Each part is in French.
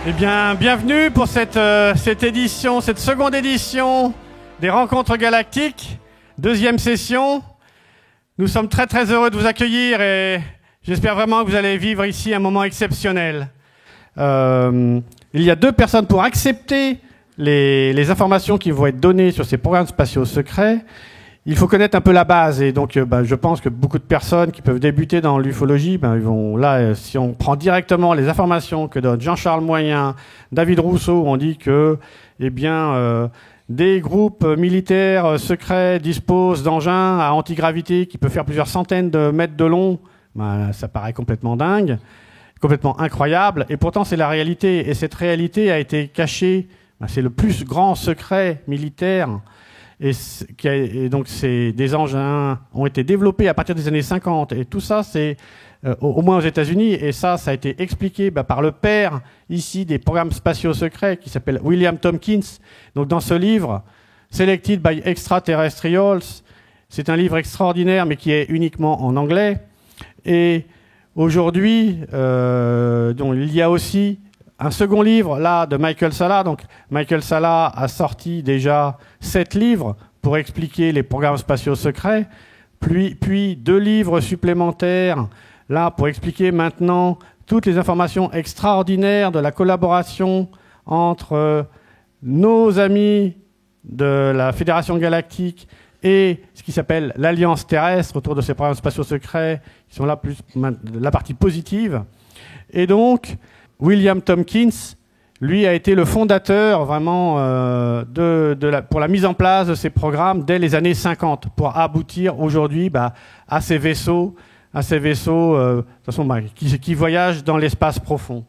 Eh bien, bienvenue pour cette édition, cette seconde édition des Rencontres Galactiques, deuxième session. Nous sommes très très heureux de vous accueillir et j'espère vraiment que vous allez vivre ici un moment exceptionnel. Il y a 2 personnes pour accepter les informations qui vont être données sur ces programmes spatiaux secrets. Il faut connaître un peu la base et donc je pense que beaucoup de personnes qui peuvent débuter dans l'ufologie, ils vont là, si on prend directement les informations que donne Jean-Charles Moyen, David Rousseau, on dit que des groupes militaires secrets disposent d'engins à antigravité qui peuvent faire plusieurs centaines de mètres de long. Ça paraît complètement dingue, complètement incroyable, et pourtant c'est la réalité. Et cette réalité a été cachée. C'est le plus grand secret militaire. Et donc, des engins ont été développés à partir des années 50. Et tout ça, c'est au moins aux États-Unis. Et ça a été expliqué par le père, ici, des programmes spatiaux secrets, qui s'appelle William Tompkins. Donc, dans ce livre, Selected by Extraterrestrials, c'est un livre extraordinaire, mais qui est uniquement en anglais. Et aujourd'hui, il y a aussi un second livre, là, de Michael Salla. Donc, Michael Salla a sorti déjà 7 livres pour expliquer les programmes spatiaux secrets, puis 2 livres supplémentaires, là, pour expliquer maintenant toutes les informations extraordinaires de la collaboration entre nos amis de la Fédération Galactique et ce qui s'appelle l'Alliance Terrestre autour de ces programmes spatiaux secrets, qui sont là plus la partie positive. Et donc, William Tompkins, lui, a été le fondateur vraiment pour la mise en place de ces programmes dès les années 50 pour aboutir aujourd'hui à ces vaisseaux, de toute façon, qui voyagent dans l'espace profond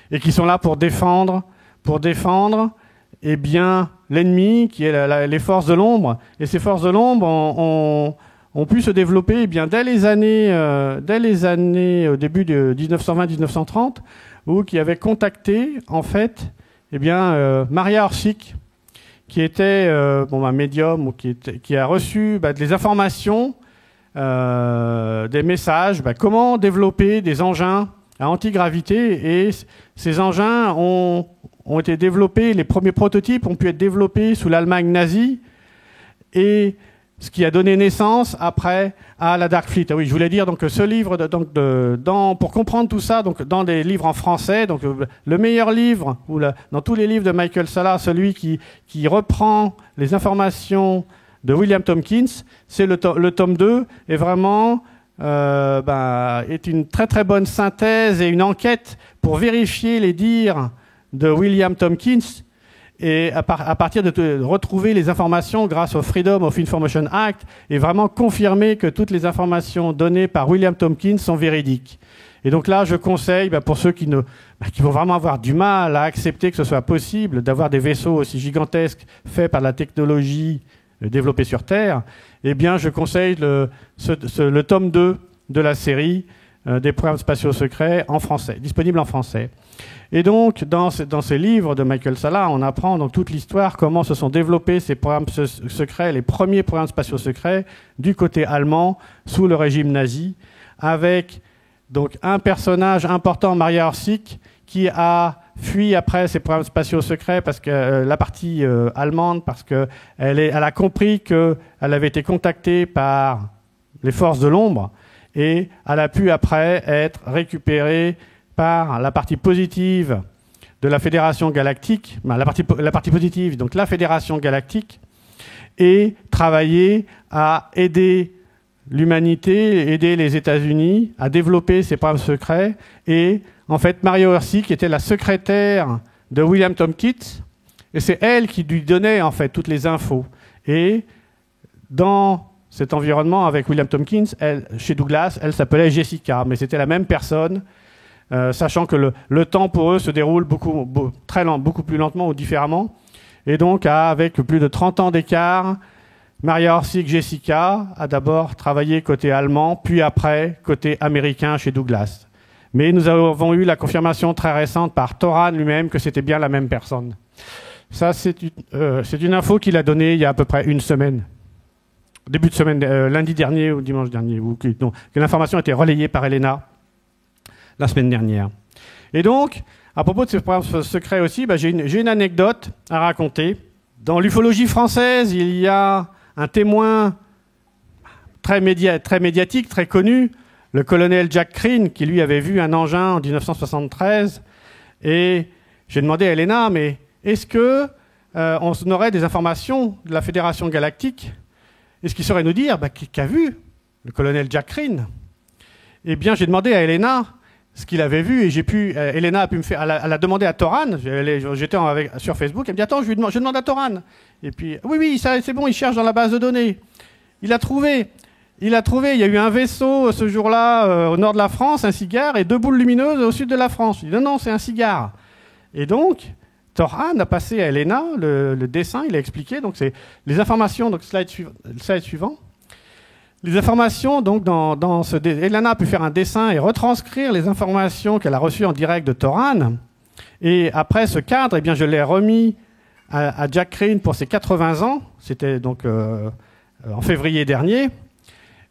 et qui sont là pour défendre l'ennemi qui est les forces de l'ombre. Et ces forces de l'ombre ont pu se développer dès les années au début de 1920-1930, où qui avait contacté en fait Maria Orsic, qui était médium, ou qui a reçu des informations, des messages, comment développer des engins à antigravité. Et ces engins ont été développés, les premiers prototypes ont pu être développés sous l'Allemagne nazie, et ce qui a donné naissance après à la Dark Fleet. Ah oui, je voulais dire donc ce livre, pour comprendre tout ça, donc dans des livres en français, donc le meilleur livre, dans tous les livres de Michael Salla, celui qui reprend les informations de William Tompkins, c'est le tome 2, et vraiment est une très très bonne synthèse et une enquête pour vérifier les dires de William Tompkins, et à partir de retrouver les informations grâce au Freedom of Information Act, et vraiment confirmer que toutes les informations données par William Tompkins sont véridiques. Et donc là, je conseille, pour ceux qui vont vraiment avoir du mal à accepter que ce soit possible d'avoir des vaisseaux aussi gigantesques faits par la technologie développée sur Terre, je conseille le tome 2 de la série des programmes spatiaux secrets en français, disponible en français. Et donc, dans ces livres de Michael Salla, on apprend donc toute l'histoire, comment se sont développés ces programmes secrets, les premiers programmes spatiaux secrets du côté allemand, sous le régime nazi, avec donc un personnage important, Maria Orsic, qui a fui après ces programmes spatiaux secrets, parce que la partie allemande, parce que elle a compris qu'elle avait été contactée par les forces de l'ombre, et elle a pu après être récupérée par la partie positive de la Fédération Galactique, la partie positive, donc la Fédération Galactique, et travailler à aider l'humanité, aider les États-Unis à développer ces programmes secrets. Et en fait, Maria Orsic était la secrétaire de William Tompkins, et c'est elle qui lui donnait en fait toutes les infos. Et dans cet environnement avec William Tompkins, chez Douglas, elle s'appelait Jessica, mais c'était la même personne. Sachant que le temps pour eux se déroule beaucoup plus lentement ou différemment. Et donc, avec plus de 30 ans d'écart, Maria Orsic Jessica a d'abord travaillé côté allemand, puis après côté américain chez Douglas. Mais nous avons eu la confirmation très récente par Toran lui-même que c'était bien la même personne. Ça, c'est une info qu'il a donnée il y a à peu près une semaine. Début de semaine, lundi dernier ou dimanche dernier. Que l'information a été relayée par Elena la semaine dernière. Et donc, à propos de ces programmes secrets aussi, j'ai une anecdote à raconter. Dans l'ufologie française, il y a un témoin très médiatique, très connu, le colonel Jack Crean, qui lui avait vu un engin en 1973. Et j'ai demandé à Elena, mais est-ce que on aurait des informations de la Fédération Galactique? Est-ce qu'il saurait nous dire qu'a vu le colonel Jack Crean? Eh bien, j'ai demandé à Elena ce qu'il avait vu, et Elena a pu me faire, elle a demandé à Toran, j'étais sur Facebook, elle me dit, attends, je demande à Toran. Et puis, oui, c'est bon, il cherche dans la base de données. Il a trouvé, il y a eu un vaisseau ce jour-là au nord de la France, un cigare, et 2 boules lumineuses au sud de la France. Je dis, non, c'est un cigare. Et donc, Toran a passé à Elena le dessin, il a expliqué, donc c'est les informations, donc slide suivant. Les informations, donc, Elena a pu faire un dessin et retranscrire les informations qu'elle a reçues en direct de Toran. Et après ce cadre, eh bien, je l'ai remis à Jack Crean pour ses 80 ans. C'était donc en février dernier.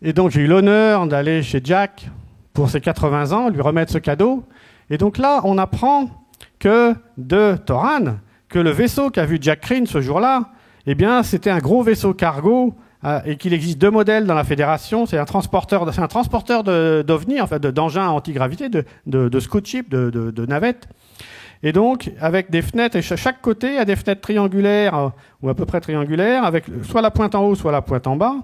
Et donc, j'ai eu l'honneur d'aller chez Jack pour ses 80 ans, lui remettre ce cadeau. Et donc là, on apprend de Toran que le vaisseau qu'a vu Jack Crean ce jour-là, eh bien, c'était un gros vaisseau cargo et qu'il existe 2 modèles dans la Fédération. C'est un transporteur d'OVNI, en fait, d'engins antigravité, de scout ship, de navettes. Et donc, avec des fenêtres, et chaque côté, il y a des fenêtres triangulaires, ou à peu près triangulaires, avec soit la pointe en haut, soit la pointe en bas.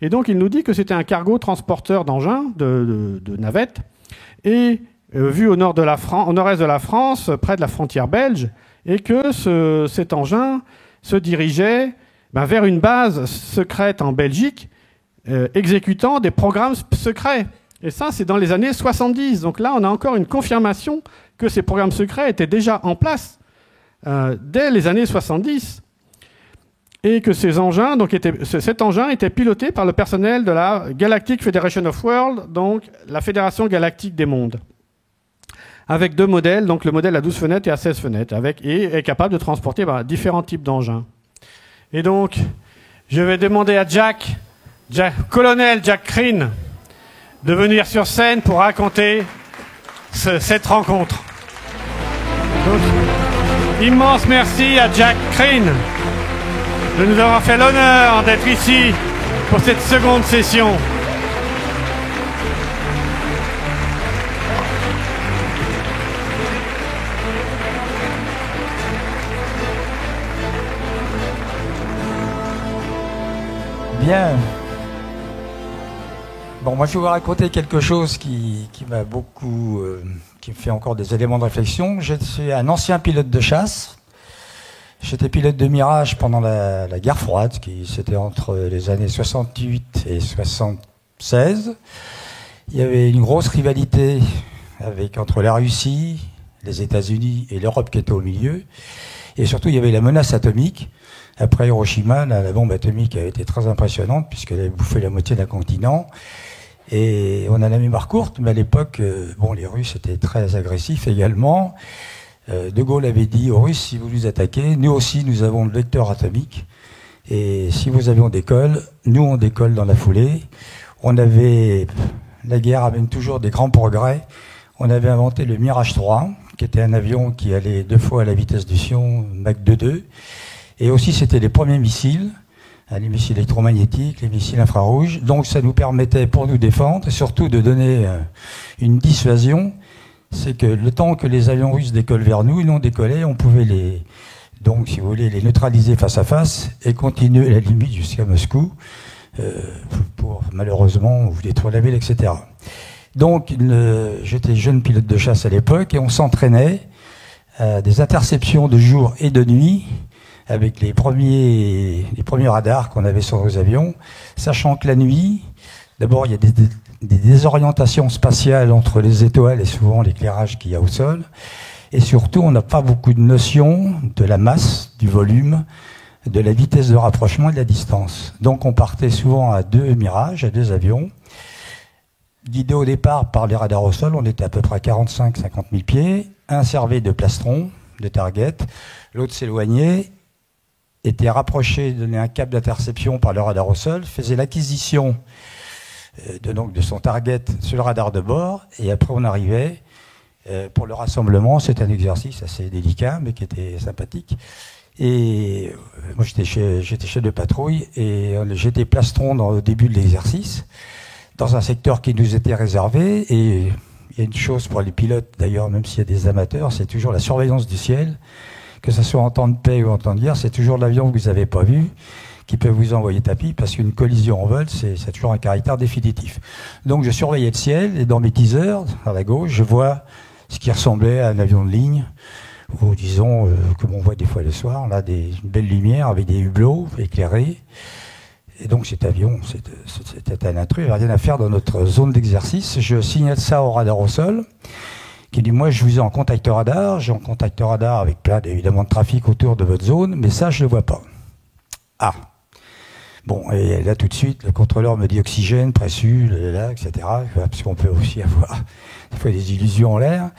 Et donc, il nous dit que c'était un cargo transporteur d'engins, de navettes, et vu au nord-est de la France, près de la frontière belge, et que cet engin se dirigeait vers une base secrète en Belgique, exécutant des programmes secrets. Et ça, c'est dans les années 70. Donc là, on a encore une confirmation que ces programmes secrets étaient déjà en place dès les années 70. Et que cet engin était piloté par le personnel de la Galactic Federation of Worlds, donc la Fédération Galactique des Mondes. Avec 2 modèles, donc le modèle à 12 fenêtres et à 16 fenêtres, et est capable de transporter différents types d'engins. Et donc, je vais demander à colonel Jack Crean, de venir sur scène pour raconter cette rencontre. Donc, immense merci à Jack Crean de nous avoir fait l'honneur d'être ici pour cette seconde session. Bien. Bon, moi je vais vous raconter quelque chose qui m'a beaucoup, qui me fait encore des éléments de réflexion. Je suis un ancien pilote de chasse. J'étais pilote de Mirage pendant la guerre froide, c'était entre les années 68 et 76. Il y avait une grosse rivalité entre la Russie, les États-Unis et l'Europe qui était au milieu. Et surtout, il y avait la menace atomique. Après Hiroshima, la bombe atomique a été très impressionnante puisqu'elle avait bouffé la moitié d'un continent. Et on a la mémoire courte, mais à l'époque, les Russes étaient très agressifs également. De Gaulle avait dit aux Russes, si vous nous attaquez, nous aussi nous avons le vecteur atomique. Et si vous avez on décolle, nous on décolle dans la foulée. La guerre amène toujours des grands progrès. On avait inventé le Mirage 3, qui était un avion qui allait 2 fois à la vitesse du son, Mach 2.2. Et aussi, c'était les premiers missiles, les missiles électromagnétiques, les missiles infrarouges. Donc, ça nous permettait, pour nous défendre, et surtout de donner une dissuasion. C'est que le temps que les avions russes décollent vers nous, on décollait, on pouvait les neutraliser face à face et continuer à la limite jusqu'à Moscou pour, malheureusement, vous détruire la ville, etc. Donc, j'étais jeune pilote de chasse à l'époque et on s'entraînait à des interceptions de jour et de nuit avec les premiers radars qu'on avait sur nos avions, sachant que la nuit, d'abord, il y a des désorientations spatiales entre les étoiles et souvent l'éclairage qu'il y a au sol. Et surtout, on n'a pas beaucoup de notions de la masse, du volume, de la vitesse de rapprochement et de la distance. Donc, on partait souvent à 2 Mirages, à 2 avions. Guidé au départ par les radars au sol, on était à peu près à 45-50 000 pieds. Un servait de plastron, de target. L'autre s'éloignait, était rapproché, donnait un cap d'interception par le radar au sol, faisait l'acquisition de son target sur le radar de bord, et après on arrivait, Pour le rassemblement, c'est un exercice assez délicat, mais qui était sympathique. Et moi, j'étais chef de patrouille et j'étais plastron au début de l'exercice, dans un secteur qui nous était réservé. Et il y a une chose pour les pilotes, d'ailleurs, même s'il y a des amateurs, c'est toujours la surveillance du ciel. Que ce soit en temps de paix ou en temps de guerre, c'est toujours l'avion que vous n'avez pas vu qui peut vous envoyer tapis, parce qu'une collision en vol, c'est toujours un caractère définitif. Donc je surveillais le ciel, et dans mes teasers, à la gauche, je vois ce qui ressemblait à un avion de ligne, ou disons, comme on voit des fois le soir, là, une belle lumière avec des hublots éclairés. Et donc cet avion, c'était un intrus, il n'y avait rien à faire dans notre zone d'exercice. Je signale ça au radar au sol, qui dit, moi je vous ai en contact radar, j'ai en contact radar avec plein évidemment de trafic autour de votre zone, mais ça je ne le vois pas. Ah. Bon, et là tout de suite, le contrôleur me dit oxygène, pressu, là, etc. Parce qu'on peut aussi avoir des fois des illusions en l'air.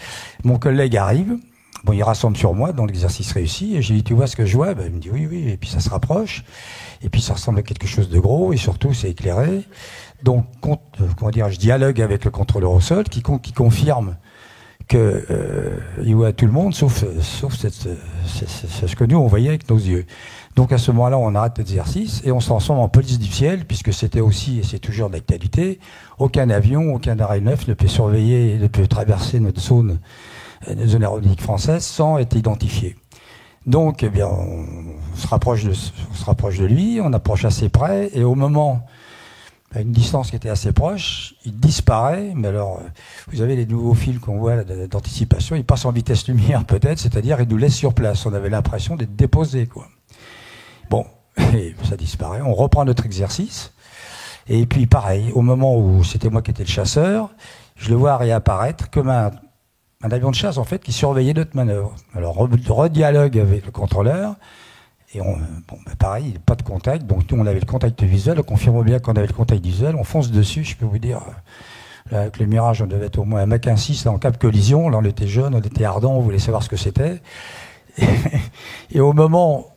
Mon collègue arrive, bon, il rassemble sur moi, donc l'exercice réussi, et j'ai dit, tu vois ce que je vois? Ben, il me dit oui, oui, et puis ça se rapproche, et puis ça ressemble à quelque chose de gros, et surtout c'est éclairé. Donc, comment dire, je dialogue avec le contrôleur au sol, qui confirme que il voit tout le monde, sauf ce que nous on voyait avec nos yeux. Donc à ce moment-là, on arrête l'exercice et on se transforme en police du ciel, puisque c'était aussi, et c'est toujours d'actualité, aucun avion, aucun aéronef ne peut surveiller, ne peut traverser notre zone aéronautique française sans être identifié. Donc, eh bien, on se rapproche de lui, on approche assez près, et au moment, à une distance qui était assez proche, il disparaît. Mais alors, vous avez les nouveaux fils qu'on voit d'anticipation, il passe en vitesse lumière peut-être, c'est-à-dire il nous laisse sur place. On avait l'impression d'être déposé, quoi. Bon, et ça disparaît. On reprend notre exercice. Et puis pareil, au moment où c'était moi qui étais le chasseur, je le vois réapparaître comme un avion de chasse en fait qui surveillait notre manœuvre. Alors redialogue avec le contrôleur. Et pareil, pas de contact. Donc nous on avait le contact visuel. On confirme bien qu'on avait le contact visuel. On fonce dessus. Je peux vous dire, là, avec le Mirage, on devait être au moins un Mach 1.6 en cap collision. Là on était jeunes, on était ardents, on voulait savoir ce que c'était. Et au moment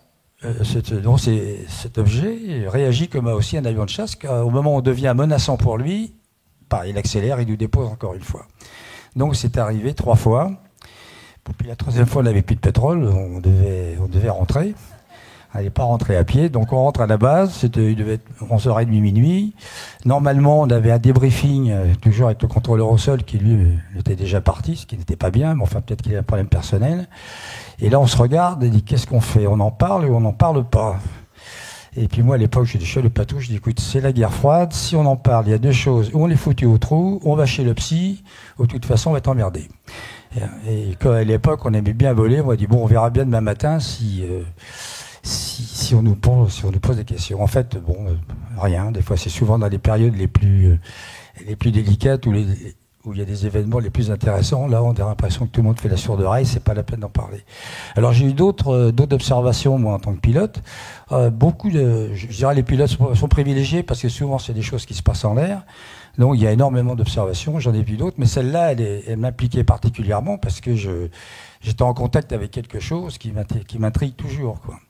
cet objet réagit comme aussi un avion de chasse. Au moment où on devient menaçant pour lui, il accélère, il nous dépose encore une fois. Donc c'est arrivé 3 fois. Puis la 3e fois, on n'avait plus de pétrole, on devait rentrer. On n'allait pas rentrer à pied, donc on rentre à la base, il devait être 11h30, minuit. Normalement, on avait un débriefing, toujours avec le contrôleur au sol, qui lui était déjà parti, ce qui n'était pas bien, mais enfin peut-être qu'il a un problème personnel. Et là, on se regarde et dit, qu'est-ce qu'on fait? On en parle ou on n'en parle pas? Et puis moi, à l'époque, j'étais chef de patrouille, je dis, écoute, c'est la guerre froide, si on en parle, il y a 2 choses, ou on est foutu au trou, ou on va chez le psy, ou de toute façon, on va être emmerdé. Et à l'époque, on aimait bien voler, on a dit, bon, on verra bien demain matin si on nous pose des questions. En fait, rien. Des fois, c'est souvent dans les périodes les plus délicates où il y a des événements les plus intéressants. Là, on a l'impression que tout le monde fait la sourde oreille, c'est pas la peine d'en parler. Alors, j'ai eu d'autres observations, moi, en tant que pilote. Je dirais, les pilotes sont privilégiés parce que souvent, c'est des choses qui se passent en l'air. Donc, il y a énormément d'observations. J'en ai vu d'autres, mais celle-là, elle m'impliquait particulièrement parce que j'étais en contact avec quelque chose qui m'intrigue toujours, quoi.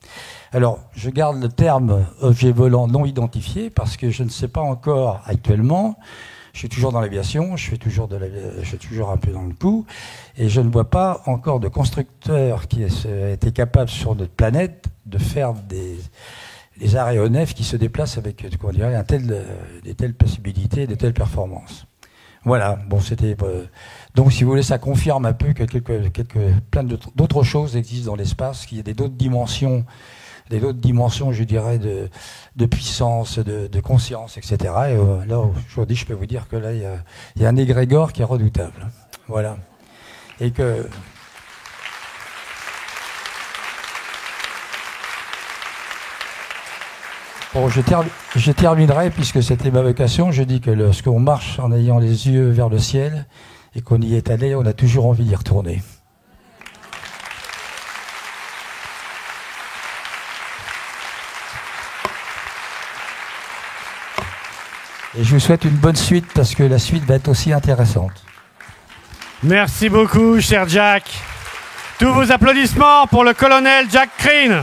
Alors, je garde le terme objet volant non identifié parce que je ne sais pas encore actuellement. Je suis toujours dans l'aviation, je suis toujours un peu dans le coup, et je ne vois pas encore de constructeur qui ait été capable sur notre planète de faire des aéronefs qui se déplacent avec, des telles possibilités, des telles performances. Voilà. Bon, c'était donc, si vous voulez, ça confirme un peu que plein d'autres choses existent dans l'espace, qu'il y a d'autres dimensions, je dirais, de puissance, de conscience, etc. Et là, aujourd'hui, je peux vous dire que là, il y a un égrégore qui est redoutable. Voilà. Et que... Bon, je terminerai, puisque c'était ma vocation. Je dis que lorsqu'on marche en ayant les yeux vers le ciel et qu'on y est allé, on a toujours envie d'y retourner. Et je vous souhaite une bonne suite, parce que la suite va être aussi intéressante. Merci beaucoup, cher Jack. Tous vos applaudissements pour le colonel Jack Crean.